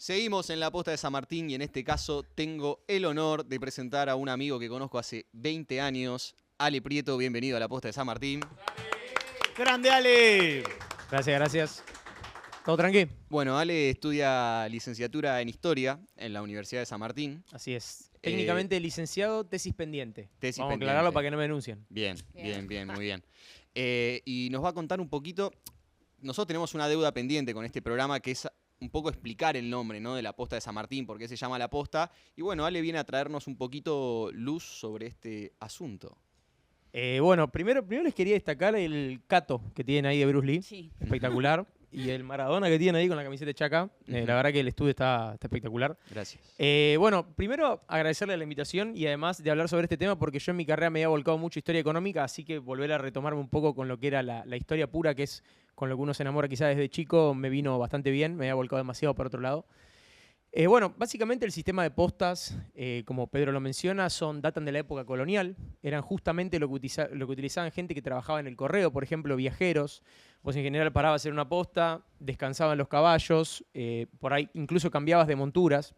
Seguimos en la posta de San Martín y en este caso tengo el honor de presentar a un amigo que conozco hace 20 años, Ale Prieto. Bienvenido a la posta de San Martín. ¡Grande, Ale! Gracias, gracias. ¿Todo tranqui? Bueno, Ale estudia licenciatura en Historia en la Universidad de San Martín. Así es. Técnicamente licenciado, tesis pendiente. Tesis Vamos pendiente. a aclararlo para que no me denuncien. Bien, muy bien. Y nos va a contar un poquito. Nosotros tenemos una deuda pendiente con este programa que es un poco explicar el nombre, ¿no?, de la posta de San Martín, por qué se llama la posta. Y bueno, Ale viene a traernos un poquito luz sobre este asunto. Bueno, primero les quería destacar el Cato que tienen ahí de Bruce Lee. Sí. Espectacular. Y el Maradona que tienen ahí con la camiseta de Chaca. La verdad que el estudio está espectacular. Gracias. Bueno, primero agradecerle la invitación y además de hablar sobre este tema porque yo en mi carrera me había volcado mucho historia económica, así que volver a retomarme un poco con lo que era la historia pura, que es con lo que uno se enamora quizás desde chico, me vino bastante bien, me había volcado demasiado por otro lado. Bueno, básicamente el sistema de postas, como Pedro lo menciona, datan de la época colonial. Eran justamente lo que utilizaban gente que trabajaba en el correo, por ejemplo, viajeros. Vos en general parabas en una posta, descansaban los caballos, por ahí incluso cambiabas de monturas.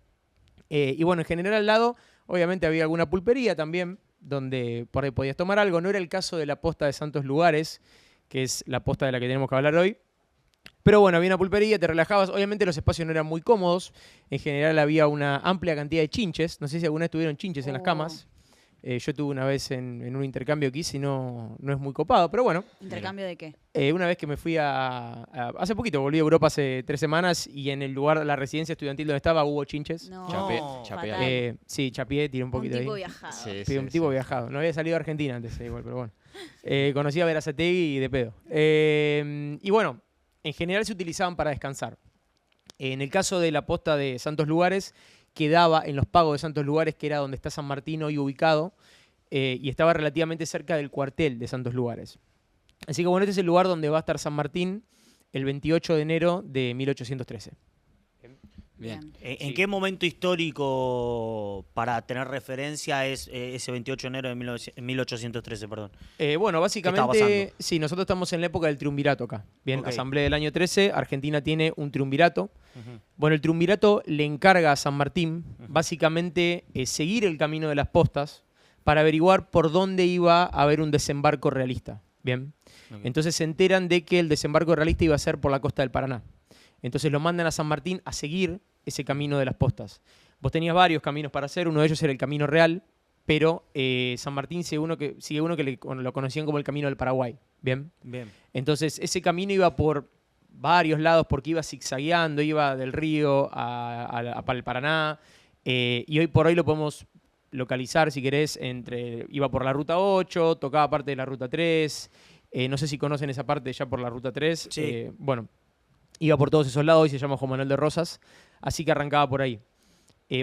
Y bueno, en general al lado, obviamente había alguna pulpería también, donde por ahí podías tomar algo. No era el caso de la posta de Santos Lugares, que es la posta de la que tenemos que hablar hoy. Pero bueno, había una pulpería, te relajabas. Obviamente los espacios no eran muy cómodos. En general había una amplia cantidad de chinches. No sé si alguna vez tuvieron chinches en las camas. Yo tuve una vez en un intercambio que hice y no es muy copado, pero bueno. ¿Intercambio de qué? Una vez que me fui hace poquito, volví a Europa hace 3 semanas y en el lugar, la residencia estudiantil donde estaba, hubo chinches. No, Chapeé. fatal. Sí, chapié, tiré un Un poquito tipo ahí. viajado. Sí, Un tipo viajado. No había salido a Argentina antes, igual, pero bueno. Conocí a Berazategui y de pedo. Y bueno, en general se utilizaban para descansar. En el caso de la posta de Santos Lugares, quedaba en los pagos de Santos Lugares, que era donde está San Martín hoy ubicado, y estaba relativamente cerca del cuartel de Santos Lugares. Así que bueno, este es el lugar donde va a estar San Martín el 28 de enero de 1813. Bien. ¿En Sí. qué momento histórico, para tener referencia, es ese 28 de enero de 1813? Perdón. Bueno, pasando? básicamente, sí, nosotros estamos en la época del triunvirato acá. Bien, Ok. Asamblea del año 13, Argentina tiene un triunvirato. Bueno, el triunvirato le encarga a San Martín, básicamente, seguir el camino de las postas para averiguar por dónde iba a haber un desembarco realista. Bien. Ok. Entonces se enteran de que el desembarco realista iba a ser por la costa del Paraná. Entonces lo mandan a San Martín a seguir ese camino de las postas. Vos tenías varios caminos para hacer, uno de ellos era el camino real, pero San Martín sigue uno que lo conocían como el camino del Paraguay. Bien. Bien. Entonces ese camino iba por varios lados porque iba zigzagueando, iba del río para el Paraná, y hoy por hoy lo podemos localizar, si querés, iba por la ruta 8, tocaba parte de la ruta 3, no sé si conocen esa parte ya por la ruta 3. Sí. Bueno, iba por todos esos lados y se llama Juan Manuel de Rosas, así que arrancaba por ahí.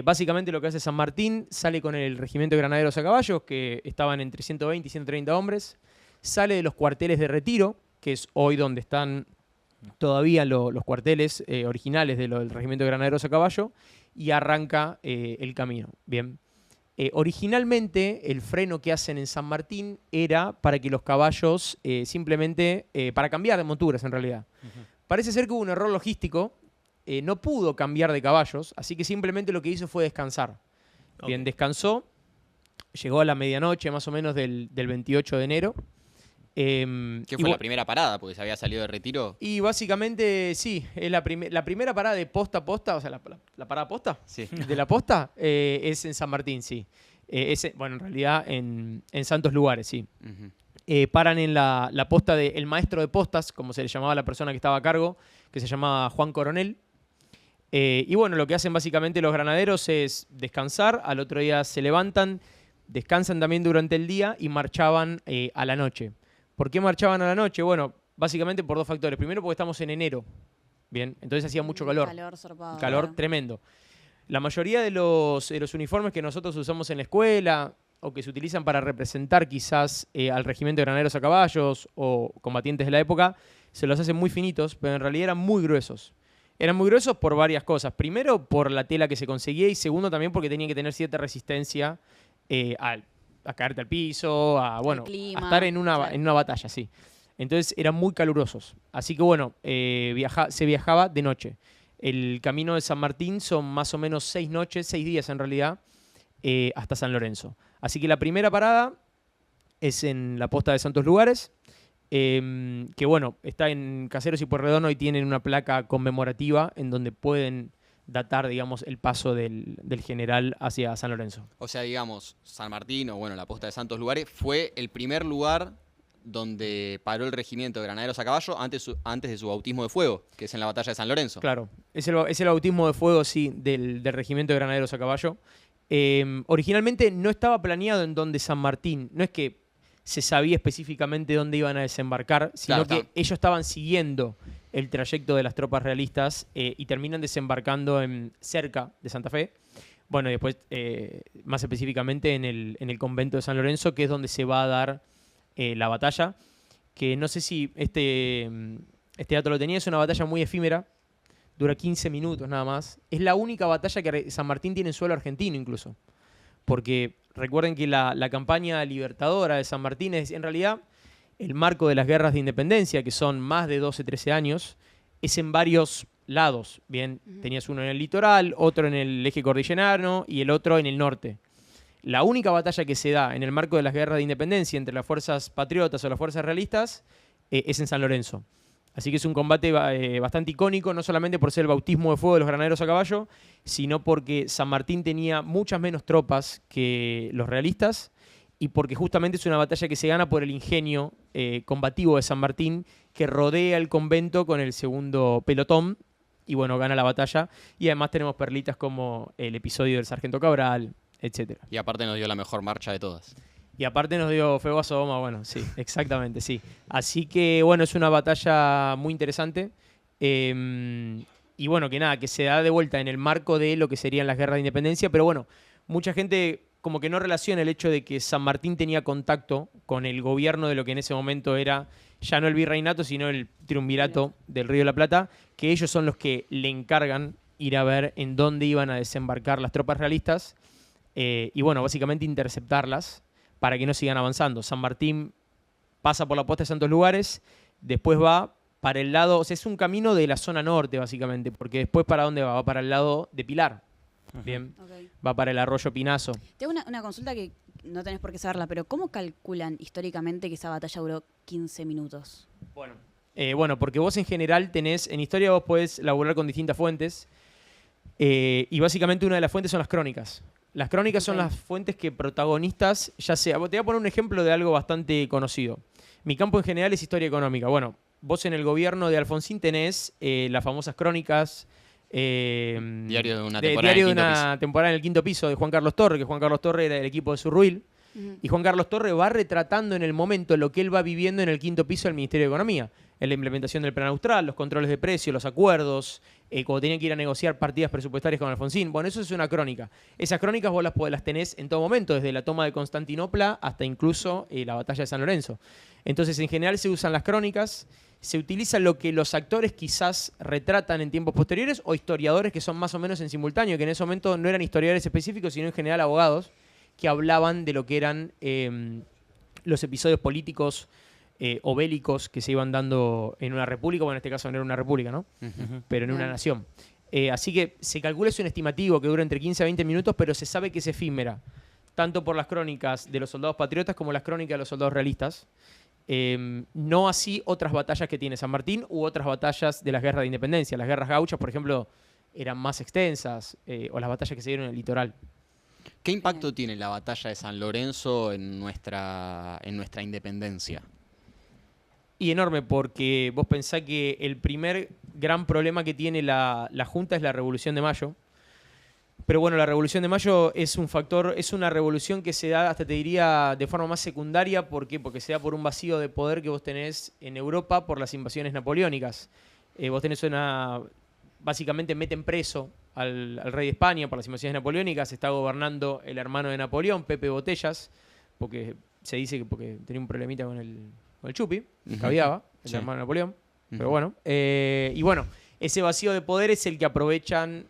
Básicamente lo que hace San Martín, sale con el regimiento de granaderos a caballos, que estaban entre 120 y 130 hombres, sale de los cuarteles de Retiro, que es hoy donde están todavía los cuarteles originales del regimiento de granaderos a caballo, y arranca el camino. Bien. Originalmente el freno que hacen en San Martín era para que los caballos simplemente, para cambiar de monturas en realidad. Parece ser que hubo un error logístico, no pudo cambiar de caballos, así que simplemente lo que hizo fue descansar. Bien, Ok. descansó, llegó a la medianoche más o menos del 28 de enero. ¿Qué fue la primera parada? Porque se había salido de Retiro. Y básicamente, sí, es la primera parada de posta a posta, o sea, la parada posta Sí. de la posta es en San Martín, sí. Bueno, en realidad en Santos Lugares, sí. Ujú. Paran en la posta del maestro de postas, como se le llamaba a la persona que estaba a cargo, que se llamaba Juan Coronel. Y bueno, lo que hacen básicamente los granaderos es descansar, al otro día se levantan, descansan también durante el día y marchaban a la noche. ¿Por qué marchaban a la noche? Bueno, básicamente por 2 factores. Primero porque estamos en enero, bien, entonces hacía mucho calor. Calor zarpado. Calor claro. tremendo. La mayoría de los uniformes que nosotros usamos en la escuela o que se utilizan para representar quizás al regimiento de granaderos a caballos o combatientes de la época, se los hacen muy finitos, pero en realidad eran muy gruesos. Eran muy gruesos por varias cosas. Primero, por la tela que se conseguía y segundo también porque tenían que tener cierta resistencia a caerte al piso, bueno, clima, a estar en una claro. batalla, sí. Entonces eran muy calurosos. Así que bueno, se viajaba de noche. El camino de San Martín son más o menos 6 noches, 6 días en realidad, hasta San Lorenzo. Así que la primera parada es en la posta de Santos Lugares, que bueno, está en Caseros y Pueyrredón y tienen una placa conmemorativa en donde pueden datar, digamos, el paso del general hacia San Lorenzo. O sea, digamos, San Martín, o bueno, la posta de Santos Lugares, fue el primer lugar donde paró el regimiento de granaderos a caballo antes de su bautismo de fuego, que es en la batalla de San Lorenzo. Claro, es el bautismo de fuego, sí, del regimiento de granaderos a caballo. Originalmente no estaba planeado en donde San Martín, no es que se sabía específicamente dónde iban a desembarcar, sino que ellos estaban siguiendo el trayecto de las tropas realistas y terminan desembarcando cerca de Santa Fe. Bueno, y después, más específicamente, en el convento de San Lorenzo, que es donde se va a dar la batalla, que no sé si este dato lo tenía, es una batalla muy efímera, dura 15 minutos nada más. Es la única batalla que San Martín tiene en suelo argentino incluso, porque recuerden que la campaña libertadora de San Martín es en realidad el marco de las guerras de independencia, que son más de 12, 13 años, es en varios lados. Bien, tenías uno en el litoral, otro en el eje cordillerano y el otro en el norte. La única batalla que se da en el marco de las guerras de independencia entre las fuerzas patriotas o las fuerzas realistas es en San Lorenzo. Así que es un combate bastante icónico, no solamente por ser el bautismo de fuego de los granaderos a caballo, sino porque San Martín tenía muchas menos tropas que los realistas y porque justamente es una batalla que se gana por el ingenio combativo de San Martín, que rodea el convento con el segundo pelotón y bueno, gana la batalla. Y además tenemos perlitas como el episodio del Sargento Cabral, etc. Y aparte nos dio la mejor marcha de todas. Y aparte nos dio fuego a Sodoma, bueno, sí, exactamente, sí. Así que, bueno, es una batalla muy interesante. Y bueno, que nada, que se da de vuelta en el marco de lo que serían las guerras de independencia. Pero bueno, mucha gente como que no relaciona el hecho de que San Martín tenía contacto con el gobierno de lo que en ese momento era ya no el virreinato, sino el triunvirato del Río de la Plata, que ellos son los que le encargan ir a ver en dónde iban a desembarcar las tropas realistas y bueno, básicamente interceptarlas para que no sigan avanzando. San Martín pasa por la posta de Santos Lugares, después va para el lado, o sea, es un camino de la zona norte básicamente, porque después ¿para dónde va? Va para el lado de Pilar. Bien, va para el arroyo Pinazo. Tengo una consulta que no tenés por qué saberla, pero ¿cómo calculan históricamente que esa batalla duró 15 minutos? Bueno, porque vos en general tenés, en historia vos podés laburar con distintas fuentes y básicamente una de las fuentes son las crónicas. Las crónicas son las fuentes que protagonistas, ya sea, te voy a poner un ejemplo de algo bastante conocido. Mi campo en general es historia económica. Bueno, vos en el gobierno de Alfonsín tenés las famosas crónicas. Diario de una temporada en el quinto piso de Juan Carlos Torre, que Juan Carlos Torre era del equipo de Surruil. Y Juan Carlos Torre va retratando en el momento lo que él va viviendo en el quinto piso del Ministerio de Economía. En la implementación del plan austral, los controles de precios, los acuerdos, cuando tenían que ir a negociar partidas presupuestarias con Alfonsín. Bueno, eso es una crónica. Esas crónicas vos las tenés en todo momento, desde la toma de Constantinopla hasta incluso la batalla de San Lorenzo. Entonces, en general se usan las crónicas, se utiliza lo que los actores quizás retratan en tiempos posteriores o historiadores que son más o menos en simultáneo, que en ese momento no eran historiadores específicos, sino en general abogados que hablaban de lo que eran los episodios políticos o bélicos que se iban dando en una república, bueno, en este caso no era una república, ¿no? Pero en una nación. Así que se calcula, es un estimativo que dura entre 15 a 20 minutos, pero se sabe que es efímera, tanto por las crónicas de los soldados patriotas como las crónicas de los soldados realistas. No así otras batallas que tiene San Martín u otras batallas de las guerras de independencia. Las guerras gauchas, por ejemplo, eran más extensas, o las batallas que se dieron en el litoral. ¿Qué impacto tiene la batalla de San Lorenzo en nuestra independencia? Y enorme, porque vos pensás que el primer gran problema que tiene la Junta es la Revolución de Mayo. Pero bueno, la Revolución de Mayo es un factor, es una revolución que se da, hasta te diría, de forma más secundaria. ¿Por qué? Porque se da por un vacío de poder que vos tenés en Europa por las invasiones napoleónicas. Vos tenés básicamente meten preso al rey de España por las invasiones napoleónicas. Está gobernando el hermano de Napoleón, Pepe Botellas, porque se dice que porque tenía un problemita con el Chupi, caviaba, el hermano de Napoleón. Pero bueno, y bueno, ese vacío de poder es el que aprovechan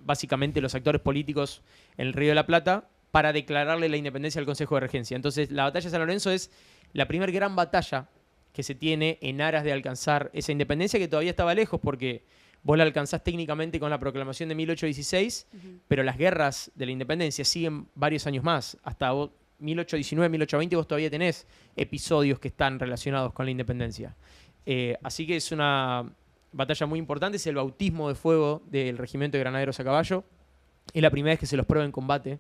básicamente los actores políticos en el Río de la Plata para declararle la independencia al Consejo de Regencia. Entonces, la batalla de San Lorenzo es la primera gran batalla que se tiene en aras de alcanzar esa independencia, que todavía estaba lejos porque vos la alcanzás técnicamente con la proclamación de 1816, pero las guerras de la independencia siguen varios años más. Hasta 1819, 1820 vos todavía tenés episodios que están relacionados con la independencia. Así que es una batalla muy importante, es el bautismo de fuego del Regimiento de Granaderos a Caballo. Es la primera vez que se los prueba en combate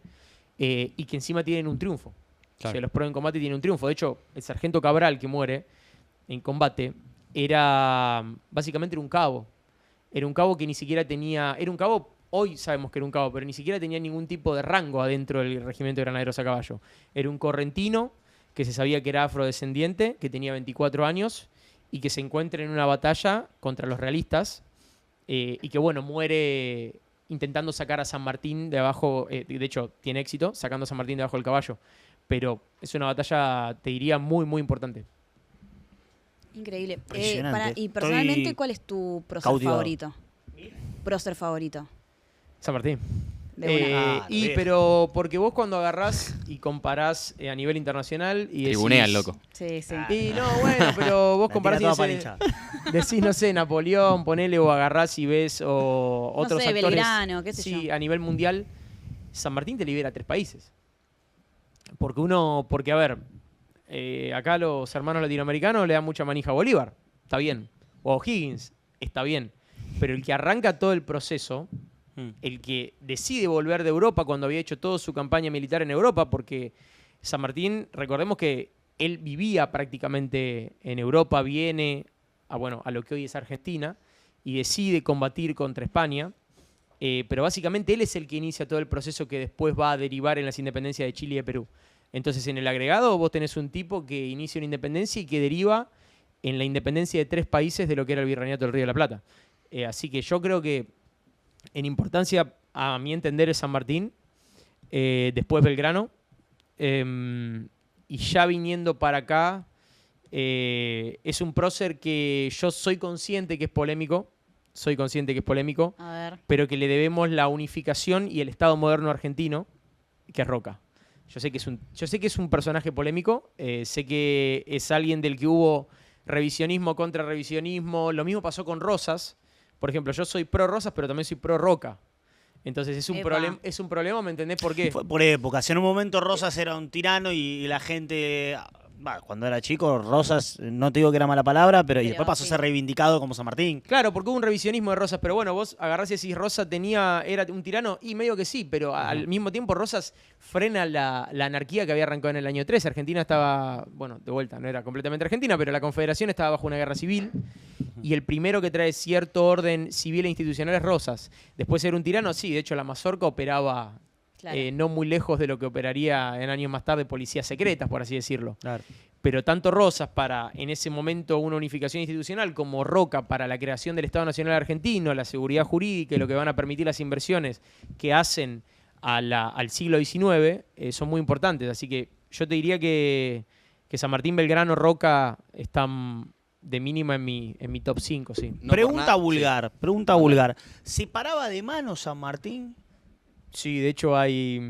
y que encima tienen un triunfo. Claro. Se los prueba en combate y tienen un triunfo. De hecho, el sargento Cabral que muere en combate básicamente era un cabo. Era un cabo que ni siquiera tenía... Era un cabo, hoy sabemos que era un cabo, pero ni siquiera tenía ningún tipo de rango adentro del Regimiento de Granaderos a Caballo. Era un correntino que se sabía que era afrodescendiente, que tenía 24 años y que se encuentra en una batalla contra los realistas y que, bueno, muere intentando sacar a San Martín de abajo. De hecho, tiene éxito sacando a San Martín de abajo del caballo. Pero es una batalla, te diría, muy, muy importante. Increíble. Impresionante. Y personalmente, Estoy ¿cuál es tu prócer cautivado. favorito? Prócer favorito. San Martín. De una. bien. Pero porque vos cuando agarrás y comparás a nivel internacional y Tribunea decís- el loco. Sí, sí. Y no, bueno, pero vos La comparás y tira toda decís, palinchada. decís, no sé, Napoleón, ponele o agarrás y ves o No otros sé, actores. Belgrano, qué sé sí, yo. a nivel mundial, San Martín te libera 3 países. Porque a ver, acá los hermanos latinoamericanos le dan mucha manija a Bolívar, está bien. O a O'Higgins, está bien. Pero el que arranca todo el proceso, el que decide volver de Europa cuando había hecho toda su campaña militar en Europa, porque San Martín, recordemos que él vivía prácticamente en Europa, viene a lo que hoy es Argentina, y decide combatir contra España, pero básicamente él es el que inicia todo el proceso que después va a derivar en las independencias de Chile y de Perú. Entonces, en el agregado vos tenés un tipo que inicia una independencia y que deriva en la independencia de 3 países de lo que era el Virreinato del Río de la Plata. Así que yo creo que en importancia, a mi entender, es San Martín, después Belgrano, y ya viniendo para acá, es un prócer que yo soy consciente que es polémico, A ver. pero que le debemos la unificación y el Estado moderno argentino, que es Roca. Yo sé que es un personaje polémico, sé que es alguien del que hubo revisionismo contra revisionismo. Lo mismo pasó con Rosas. Por ejemplo, yo soy pro Rosas, pero también soy pro Roca. Entonces es un problema, ¿me entendés por qué? Fue por épocas. En un momento Rosas era un tirano y la gente... cuando era chico, Rosas, no te digo que era mala palabra, pero y Pero después pasó a sí. ser reivindicado como San Martín. Claro, porque hubo un revisionismo de Rosas, pero bueno, vos agarrás y decís Rosas era un tirano, y medio que sí, pero al mismo tiempo Rosas frena la anarquía que había arrancado en el año 3. Argentina estaba, de vuelta, no era completamente Argentina, pero la Confederación estaba bajo una guerra civil, y el primero que trae cierto orden civil e institucional es Rosas. Después era un tirano, sí, de hecho la Mazorca operaba Claro. no muy lejos de lo que operaría en años más tarde policías secretas, por así decirlo. Claro. Pero tanto Rosas para, en ese momento, una unificación institucional, como Roca para la creación del Estado Nacional Argentino, la seguridad jurídica y lo que van a permitir las inversiones que hacen al siglo XIX, son muy importantes. Así que yo te diría que San Martín, Belgrano, Roca están de mínima en mi top 5, sí. No por pregunta nada, vulgar. ¿Se paraba de mano San Martín? Sí, de hecho hay...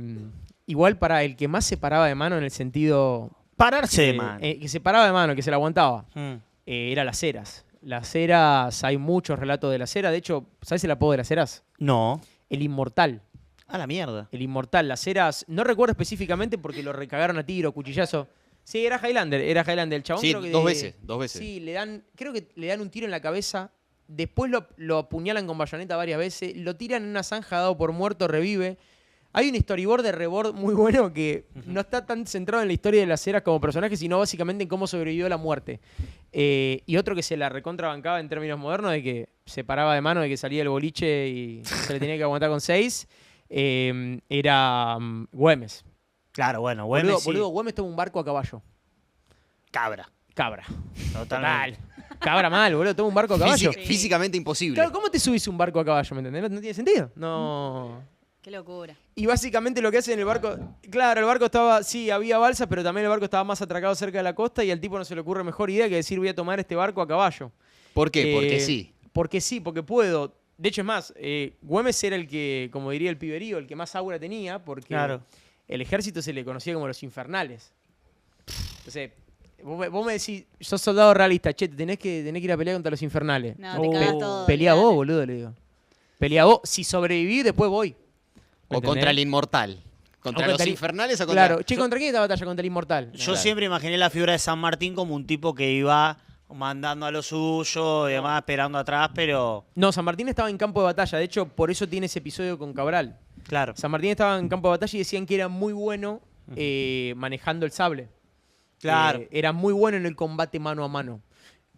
igual para el que más se paraba de mano en el sentido... Pararse de mano. que se paraba de mano, que se la aguantaba. Mm. Era Las Heras. Las Heras, hay muchos relatos de Las Heras. De hecho, ¿sabes el apodo de Las Heras? No. El Inmortal. A la mierda. El Inmortal. Las Heras, no recuerdo específicamente porque lo recagaron a tiro, cuchillazo. Sí, era Highlander. El chabón Sí, creo que... 2 veces. Sí, creo que le dan un tiro en la cabeza. Después lo apuñalan con bayoneta varias veces. Lo tiran en una zanja, dado por muerto, revive. Hay un storyboard de Rebord muy bueno que no está tan centrado en la historia de Las Heras como personaje, sino básicamente en cómo sobrevivió a la muerte. Y otro que se la recontrabancaba en términos modernos, de que se paraba de mano, de que salía el boliche y se le tenía que aguantar con 6, era Güemes. Claro, bueno, Güemes sí. Boludo, Güemes toma un barco a caballo. Cabra. Cabra. Totalmente. Cabra mal, boludo, toma un barco a caballo. Físicamente imposible. Claro, ¿cómo te subís un barco a caballo? ¿Me entendés? No tiene sentido. No. Qué locura. Y básicamente lo que hace en el barco... Claro, el barco estaba... Sí, había balsas, pero también el barco estaba más atracado cerca de la costa y al tipo no se le ocurre mejor idea que decir voy a tomar este barco a caballo. ¿Por qué? Porque sí. Porque sí, porque puedo. De hecho, es más, Güemes era el que, como diría el piberío, el que más aura tenía, porque Claro. el ejército se le conocía como los infernales. Entonces, Vos me decís, sos soldado realista, che, tenés que ir a pelear contra los infernales. No, te cagás todo. Pelea olvidate. vos, boludo, le digo. Pelea vos. Si sobrevivís, después voy. ¿Me O contra entendés? el inmortal. ¿Contra O los contra el- infernales o contra...? Claro. Che, ¿contra quién esta batalla? Contra el inmortal. Yo siempre imaginé la figura de San Martín como un tipo que iba mandando a lo suyo y demás, esperando atrás, pero No, San Martín estaba en campo de batalla. De hecho, por eso tiene ese episodio con Cabral. claro. San Martín estaba en campo de batalla y decían que era muy bueno manejando el sable. Claro. Era muy bueno en el combate mano a mano.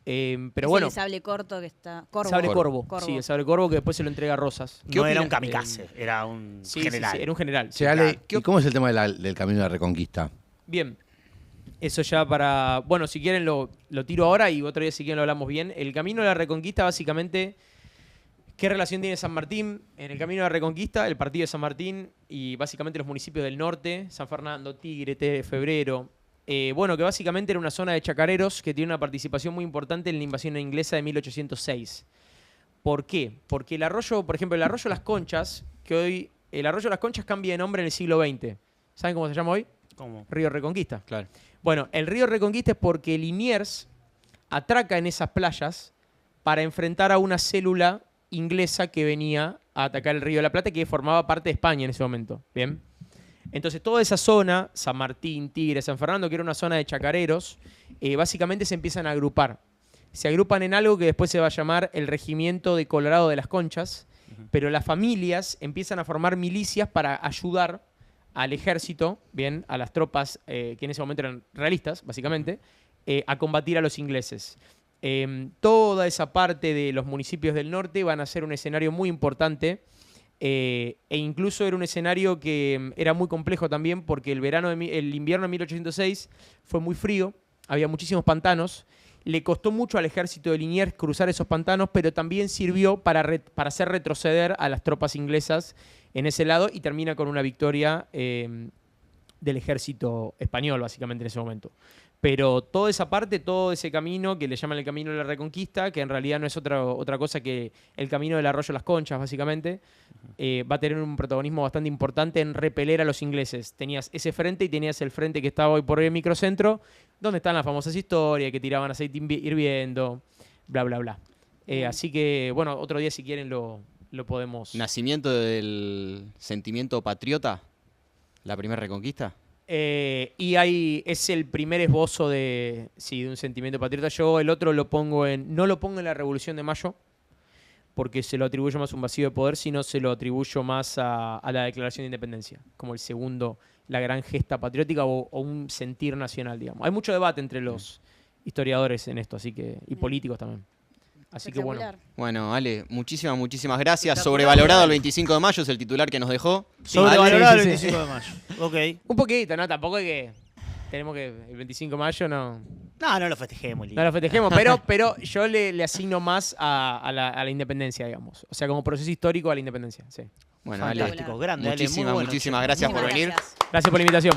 Pero Es bueno, el sable corto que está. Corvo. sable corvo. Corvo. Sí, el sable corvo que después se lo entrega a Rosas. No era opina- un kamikaze, era un Sí, sí, general. sí, era un general. Che, Ale, ¿y cómo es el tema del camino de la reconquista? Bien. Eso ya para... Bueno, si quieren lo tiro ahora y otro día si quieren lo hablamos bien. El camino de la Reconquista, básicamente, ¿qué relación tiene San Martín? En el camino de la Reconquista, el partido de San Martín y básicamente los municipios del norte, San Fernando, Tigre, Febrero. Bueno, que básicamente era una zona de chacareros que tiene una participación muy importante en la invasión inglesa de 1806. ¿Por qué? Porque el arroyo, por ejemplo, el arroyo Las Conchas, que hoy... El arroyo Las Conchas cambia de nombre en el siglo XX. ¿Saben cómo se llama hoy? ¿Cómo? Río Reconquista. Claro. Bueno, el río Reconquista es porque Liniers atraca en esas playas para enfrentar a una célula inglesa que venía a atacar el río de la Plata, que formaba parte de España en ese momento. Bien. Entonces, toda esa zona, San Martín, Tigre, San Fernando, que era una zona de chacareros, básicamente se empiezan a agrupar. Se agrupan en algo que después se va a llamar el Regimiento de Colorado de las Conchas, pero las familias empiezan a formar milicias para ayudar al ejército, bien, a las tropas que en ese momento eran realistas, básicamente, a combatir a los ingleses. Toda esa parte de los municipios del norte van a ser un escenario muy importante e incluso era un escenario que era muy complejo también porque el invierno de 1806 fue muy frío, había muchísimos pantanos, le costó mucho al ejército de Liniers cruzar esos pantanos, pero también sirvió para hacer retroceder a las tropas inglesas en ese lado y termina con una victoria del ejército español, básicamente, en ese momento. Pero toda esa parte, todo ese camino que le llaman el camino de la Reconquista, que en realidad no es otra cosa que el camino del arroyo Las Conchas, básicamente, va a tener un protagonismo bastante importante en repeler a los ingleses. Tenías ese frente y tenías el frente que estaba hoy por hoy en Microcentro, donde están las famosas historias que tiraban aceite hirviendo, bla, bla, bla. Así que, bueno, otro día si quieren lo podemos... ¿Nacimiento del sentimiento patriota? ¿La primera reconquista? Y ahí es el primer esbozo de un sentimiento patriota. Yo el otro no lo pongo en la Revolución de Mayo, porque se lo atribuyo más a un vacío de poder, sino se lo atribuyo más a la Declaración de Independencia, como el segundo, la gran gesta patriótica o un sentir nacional, digamos. Hay mucho debate entre los historiadores en esto, así que y políticos también. Así que bueno. Espectacular. Bueno, Ale, muchísimas gracias. Espectacular. Sobrevalorado el 25 de mayo es el titular que nos dejó. Sobrevalorado sí, el sí, 25 de mayo. Ok. Un poquito, ¿no? Tampoco es que tenemos que el 25 de mayo no No lo festejemos, Lili. lo festejemos, pero yo le asigno más a la independencia, digamos. O sea, como proceso histórico a la independencia. Sí. Bueno, Ale, Fantástico, grande, Ale, muy muchísimas bueno, muchísimas che. gracias por Muchas venir. gracias. Gracias por la invitación.